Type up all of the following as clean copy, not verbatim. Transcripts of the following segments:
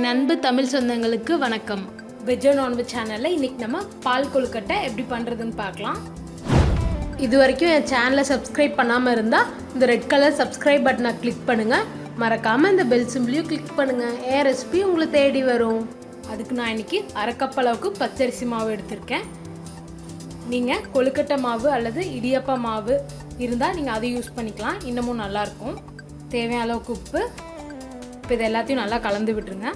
அன்பு தமிழ் சொந்தங்களுக்கு வணக்கம். VegandNonVeg சேனலில் இன்றைக்கி நம்ம பால் கொழுக்கட்டை எப்படி பண்ணுறதுன்னு பார்க்கலாம். இது வரைக்கும் என் சேனலை சப்ஸ்கிரைப் பண்ணாமல் இருந்தால் இந்த ரெட் கலர் சப்ஸ்கிரைப் பட்டனை கிளிக் பண்ணுங்கள். மறக்காமல் இந்த பெல் சிம்பிளையும் கிளிக் பண்ணுங்கள். என் ரெசிபி உங்களை தேடி வரும். அதுக்கு நான் இன்றைக்கி அரை கப் அளவுக்கு பச்சரிசி மாவு எடுத்திருக்கேன். நீங்கள் கொழுக்கட்டை மாவு அல்லது இடியப்பா மாவு இருந்தால் நீங்கள் அதை யூஸ் பண்ணிக்கலாம், இன்னமும் நல்லாயிருக்கும். தேவையான அளவுக்கு உப்பு. இப்போ இது எல்லாத்தையும் நல்லா கலந்து விட்டுருங்க.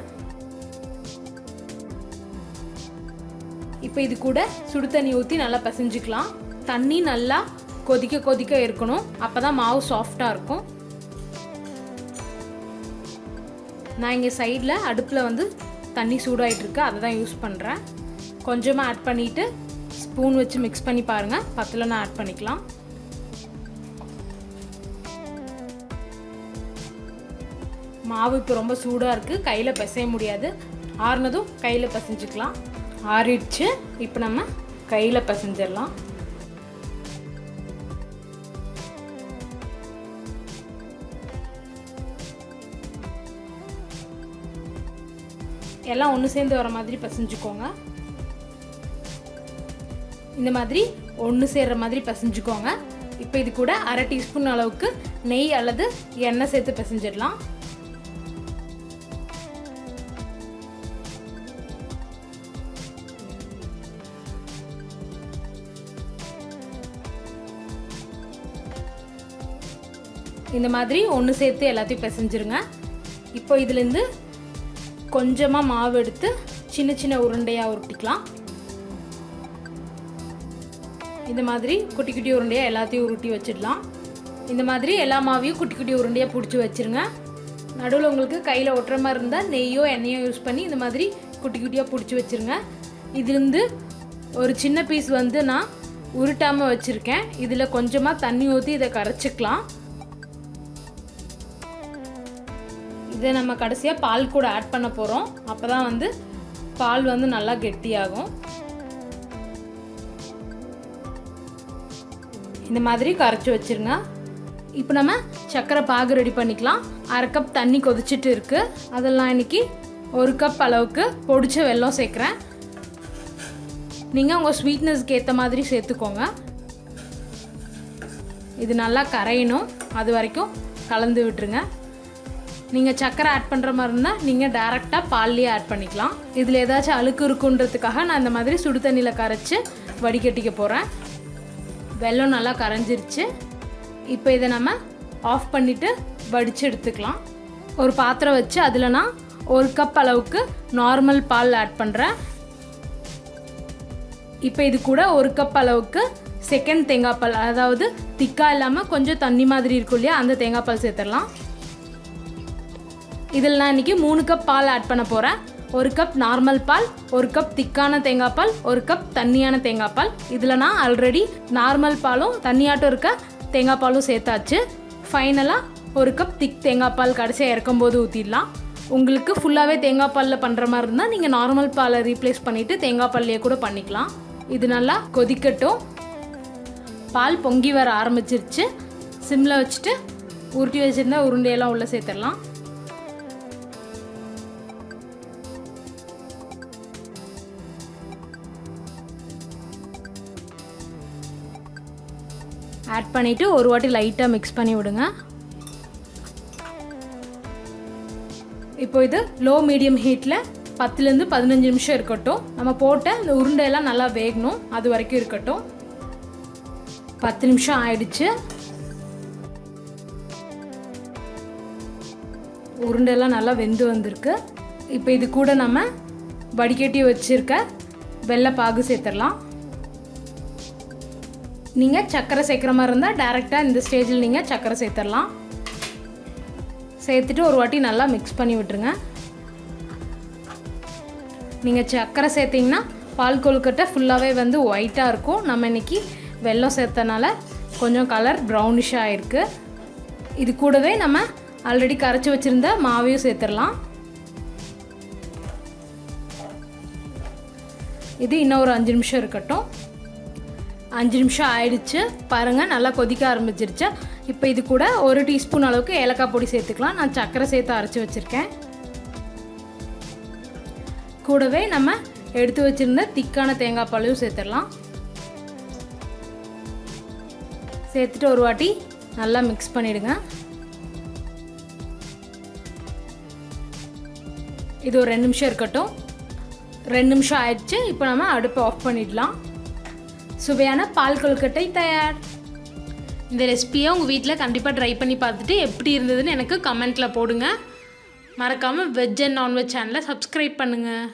இப்போ இது கூட சுடு தண்ணி ஊற்றி நல்லா பிசைஞ்சிக்கலாம். தண்ணி நல்லா கொதிக்க கொதிக்க இருக்கணும், அப்போ தான் மாவு சாஃப்டாக இருக்கும். நான் இங்கே சைடில் அடுப்பில் வந்து தண்ணி சூடாகிட்டு இருக்கு, அதை தான் யூஸ் பண்ணுறேன். கொஞ்சமாக ஆட் பண்ணிவிட்டு ஸ்பூன் வச்சு மிக்ஸ் பண்ணி பாருங்கள், பத்தலைன்னா ஆட் பண்ணிக்கலாம். மாவு இப்போ ரொம்ப சூடாக இருக்குது, கையில் பிசைய முடியாது. ஆறுனதும் கையில் பிசைஞ்சிக்கலாம். ஆறிடுச்சு, இப்போ நம்ம கையில் பிசைஞ்சிடலாம். எல்லாம் ஒன்று சேர்ந்து வர மாதிரி பிசைஞ்சுக்கோங்க. இந்த மாதிரி ஒன்று சேர்கிற மாதிரி பிசைஞ்சுக்கோங்க. இப்போ இது கூட அரை டீஸ்பூன் அளவுக்கு நெய் அல்லது எண்ணெய் சேர்த்து பிசைஞ்சிடலாம். இந்த மாதிரி ஒன்று சேர்த்து எல்லாத்தையும் பிசைஞ்சிருங்க. இப்போ இதுலேருந்து கொஞ்சமாக மாவு எடுத்து சின்ன சின்ன உருண்டையாக உருட்டிக்கலாம். இந்த மாதிரி குட்டி குட்டி உருண்டையாக எல்லாத்தையும் உருட்டி வச்சிடலாம். இந்த மாதிரி எல்லா மாவையும் குட்டி குட்டி உருண்டையாக பிடிச்சி வச்சுருங்க. நடுவில் உங்களுக்கு கையில் ஒட்டுற மாதிரி இருந்தால் நெய்யோ எண்ணெயோ யூஸ் பண்ணி இந்த மாதிரி குட்டி குட்டியாக பிடிச்சி வச்சுருங்க. இதுலேருந்து ஒரு சின்ன பீஸ் வந்து நான் உருட்டாமல் வச்சுருக்கேன். இதில் கொஞ்சமாக தண்ணி ஊற்றி இதை கரைச்சிக்கலாம். இதை நம்ம கடைசியாக பால் கூட ஆட் பண்ண போகிறோம். அப்போ தான் வந்து பால் வந்து நல்லா கெட்டியாகும். இந்த மாதிரி கரைச்சி வச்சுருங்க. இப்போ நம்ம சர்க்கரை பாகு ரெடி பண்ணிக்கலாம். அரை கப் தண்ணி கொதிச்சுட்டு இருக்குது. அதெல்லாம் இன்றைக்கி ஒரு கப் அளவுக்கு பொடிச்ச வெல்லம் சேர்க்குறேன். நீங்கள் உங்கள் ஸ்வீட்னஸ்க்கு ஏற்ற மாதிரி சேர்த்துக்கோங்க. இது நல்லா கரையணும், அது வரைக்கும் கலந்து விட்டுருங்க. நீங்கள் சர்க்கரை ஆட் பண்ணுற மாதிரி இருந்தால் நீங்கள் டேரெக்டாக பால்லேயே ஆட் பண்ணிக்கலாம். இதில் ஏதாச்சும் அழுக்கு இருக்குன்றதுக்காக நான் இந்த மாதிரி சுடு தண்ணியில் கரைச்சி வடிகட்டிக்க போகிறேன். வெல்லம் நல்லா கரைஞ்சிருச்சு. இப்போ இதை நம்ம ஆஃப் பண்ணிவிட்டு வடித்து எடுத்துக்கலாம். ஒரு பாத்திரம் வச்சு அதில் நான் ஒரு கப் அளவுக்கு நார்மல் பால் ஆட் பண்ணுறேன். இப்போ இது கூட ஒரு கப் அளவுக்கு செகண்ட் தேங்காய் பால், அதாவது திக்காக இல்லாமல் கொஞ்சம் தண்ணி மாதிரி இருக்கும் இல்லையா, அந்த தேங்காய் பால் சேர்த்துடலாம். இதில் நான் இன்றைக்கி 3 கப் பால் ஆட் பண்ண போகிறேன். ஒரு கப் நார்மல் பால், ஒரு கப் திக்கான தேங்காய் பால், ஒரு கப் தண்ணியான தேங்காய் பால். இதில் நான் ஆல்ரெடி நார்மல் பாலும் தண்ணியாட்டம் இருக்க தேங்காய் பாலும் சேர்த்தாச்சு. ஃபைனலாக ஒரு கப் திக் தேங்காய் பால் கடைசியாக இறக்கும்போது ஊற்றிடலாம். உங்களுக்கு ஃபுல்லாகவே தேங்காய் பாலில் பண்ணுற மாதிரி இருந்தால் நீங்கள் நார்மல் பாலை ரீப்ளேஸ் பண்ணிவிட்டு தேங்காய் பால்லையே கூட பண்ணிக்கலாம். இது நல்லா கொதிக்கட்டும். பால் பொங்கி வர ஆரம்பிச்சிருச்சு. சிம்மில் வச்சுட்டு உருட்டி வச்சுருந்தா உருண்டையெல்லாம் உள்ளே சேர்த்துடலாம். ஆட் பண்ணிவிட்டு ஒரு வாட்டி லைட்டாக மிக்ஸ் பண்ணி விடுங்க. இப்போ இது லோ மீடியம் ஹீட்டில் 10லேருந்து 15 நிமிஷம் இருக்கட்டும். நம்ம போட்ட இந்த உருண்டையெல்லாம் நல்லா வேகணும், அது வரைக்கும் இருக்கட்டும். 10 நிமிஷம் ஆயிடுச்சு. உருண்டையெல்லாம் நல்லா வெந்து வந்திருக்கு. இப்போ இது கூட நம்ம வடிகட்டி வச்சுருக்க வெள்ளை பாகு சேர்த்துடலாம். நீங்கள் சர்க்கரை சேர்க்குற மாதிரி இருந்தால் டேரெக்டாக இந்த ஸ்டேஜில் நீங்கள் சர்க்கரை சேர்த்துடலாம். சேர்த்துட்டு ஒரு வாட்டி நல்லா மிக்ஸ் பண்ணி விட்டுருங்க. நீங்கள் சர்க்கரை சேர்த்திங்கன்னா பால் கொழுக்கட்டை ஃபுல்லாகவே வந்து ஒயிட்டாக இருக்கும். நம்ம இன்றைக்கி வெல்லம் சேர்த்தனால கொஞ்சம் கலர் ப்ரௌனிஷாக ஆகிருக்கு. இது கூடவே நம்ம ஆல்ரெடி கரைச்சி வச்சுருந்த மாவையும் சேர்த்துடலாம். இது இன்னும் ஒரு 5 நிமிஷம் இருக்கட்டும். 5 நிமிஷம் ஆயிடுச்சு பாருங்கள், நல்லா கொதிக்க ஆரம்பிச்சிருச்சு. இப்போ இது கூட 1 டீஸ்பூன் அளவுக்கு ஏலக்காய் பொடி சேர்த்துக்கலாம். நான் சர்க்கரை சேர்த்து அரைச்சி வச்சுருக்கேன். கூடவே நம்ம எடுத்து வச்சுருந்த திக்கான தேங்காய் பாலையும் சேர்த்துடலாம். சேர்த்துட்டு ஒரு வாட்டி நல்லா மிக்ஸ் பண்ணிவிடுங்க. இது ஒரு 2 நிமிஷம் இருக்கட்டும். 2 நிமிஷம் ஆயிடுச்சு. இப்போ நம்ம அடுப்பை ஆஃப் பண்ணிடலாம். சுவையான பால் கொழுக்கட்டை தயார். இந்த ரெசிபியை உங்கள் வீட்டில் கண்டிப்பாக ட்ரை பண்ணி பார்த்துட்டு எப்படி இருந்ததுன்னு எனக்கு கமெண்ட்டில் போடுங்க. மறக்காமல் வெஜ் அண்ட் நான்வெஜ் சேனலை சப்ஸ்கிரைப் பண்ணுங்கள்.